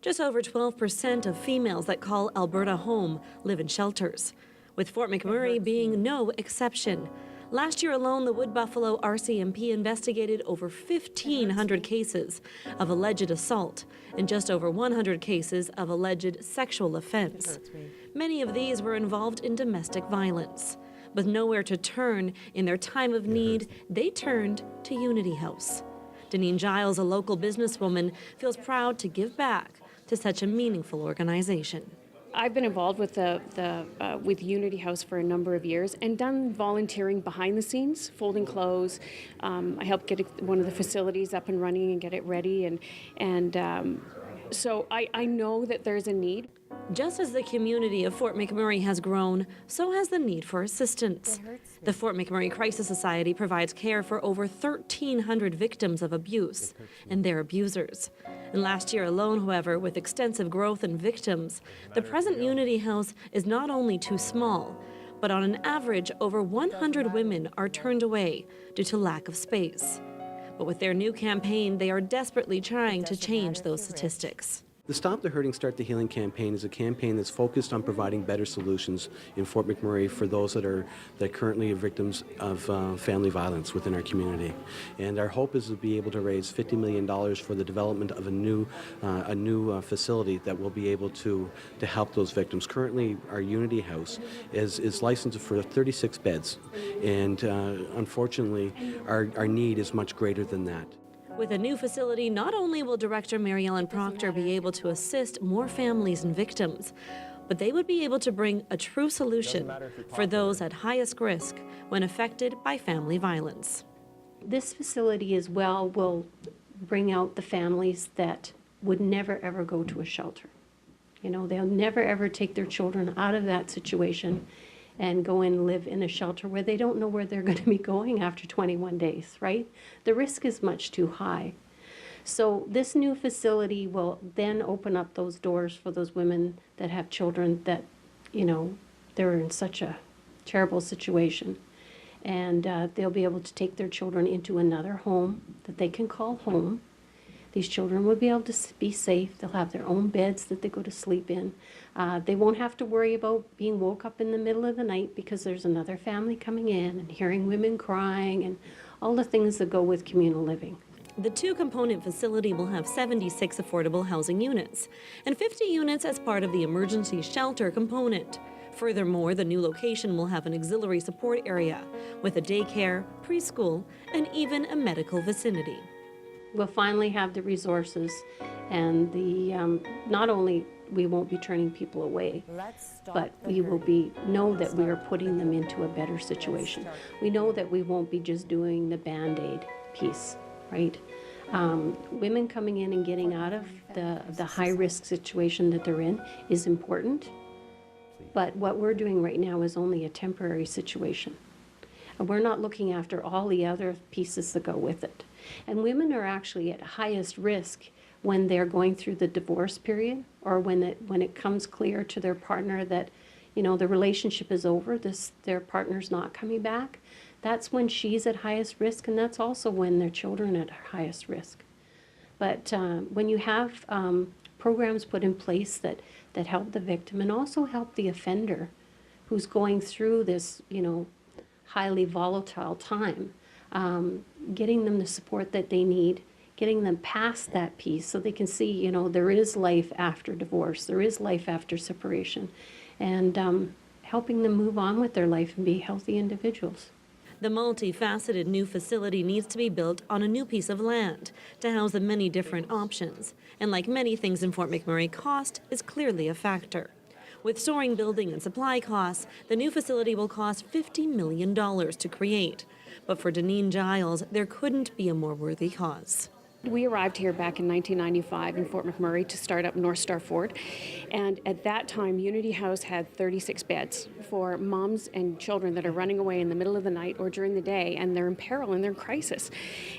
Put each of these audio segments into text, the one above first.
Just over 12% of females that call Alberta home live in shelters, with Fort McMurray being no exception. Last year alone, the Wood Buffalo RCMP investigated over 1,500 cases of alleged assault and just over 100 cases of alleged sexual offense. Many of these were involved in domestic violence. With nowhere to turn in their time of need, they turned to Unity House. Deneen Giles, a local businesswoman, feels proud to give back to such a meaningful organization. I've been involved with with Unity House for a number of years and done volunteering behind the scenes, folding clothes. I helped get one of the facilities up and running and get it ready, so I know that there's a need. Just as the community of Fort McMurray has grown, so has the need for assistance. The Fort McMurray Crisis Society provides care for over 1,300 victims of abuse and their abusers. And last year alone, however, with extensive growth in victims, the present Unity House is not only too small, but on an average, over 100 women are turned away due to lack of space. But with their new campaign, they are desperately trying to change those statistics. The Stop the Hurting, Start the Healing campaign is a campaign that's focused on providing better solutions in Fort McMurray for those that currently are victims of family violence within our community. And our hope is to be able to raise $50 million for the development of a new facility that will be able to help those victims. Currently, our Unity House is licensed for 36 beds, and unfortunately, our need is much greater than that. With a new facility, not only will Director Mary Ellen Proctor be able to assist more families and victims, but they would be able to bring a true solution for those at highest risk when affected by family violence. This facility as well will bring out the families that would never ever go to a shelter. You know, they'll never ever take their children out of that situation and go and live in a shelter where they don't know where they're going to be going after 21 days, right? The risk is much too high. So this new facility will then open up those doors for those women that have children that, you know, they're in such a terrible situation. And they'll be able to take their children into another home that they can call home. These children will be able to be safe. They'll have their own beds that they go to sleep in. They won't have to worry about being woke up in the middle of the night because there's another family coming in and hearing women crying and all the things that go with communal living. The two-component facility will have 76 affordable housing units and 50 units as part of the emergency shelter component. Furthermore, the new location will have an auxiliary support area with a daycare, preschool, and even a medical vicinity. We'll finally have the resources and not only we won't be turning people away, but we will know that we are putting them into a better situation. We know that we won't be just doing the Band-Aid piece, right? Women coming in and getting out of the high-risk situation that they're in is important, but what we're doing right now is only a temporary situation. And we're not looking after all the other pieces that go with it. And women are actually at highest risk when they're going through the divorce period or when it comes clear to their partner that, you know, the relationship is over, their partner's not coming back. That's when she's at highest risk, and that's also when their children are at highest risk. But when you have programs put in place that help the victim and also help the offender who's going through this, you know, highly volatile time, getting them the support that they need, getting them past that piece so they can see, you know, there is life after divorce, there is life after separation, and helping them move on with their life and be healthy individuals. The multifaceted new facility needs to be built on a new piece of land to house the many different options. And like many things in Fort McMurray, cost is clearly a factor. With soaring building and supply costs, the new facility will cost $50 million to create. But for Deneen Giles, there couldn't be a more worthy cause. We arrived here back in 1995 in Fort McMurray to start up North Star Ford, and at that time Unity House had 36 beds for moms and children that are running away in the middle of the night or during the day, and they're in peril and they're in crisis.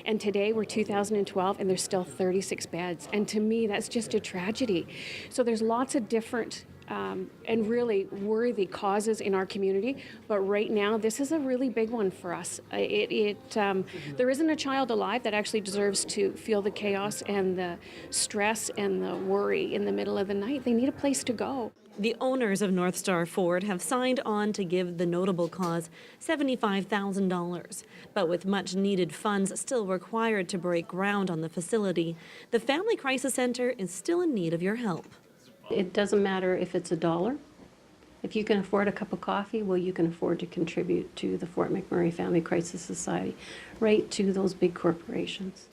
And today we're 2012 and there's still 36 beds, and to me that's just a tragedy. So there's lots of different and really worthy causes in our community. But right now, this is a really big one for us. There isn't a child alive that actually deserves to feel the chaos and the stress and the worry in the middle of the night. They need a place to go. The owners of North Star Ford have signed on to give the notable cause $75,000. But with much needed funds still required to break ground on the facility, the Family Crisis Center is still in need of your help. It doesn't matter if it's $1. If you can afford a cup of coffee, well, you can afford to contribute to the Fort McMurray Family Crisis Society, right to those big corporations.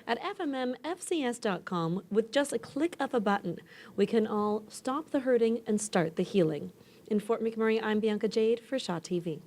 At FMMFCS.com, with just a click of a button, we can all stop the hurting and start the healing. In Fort McMurray, I'm Bianca Jade for Shaw TV.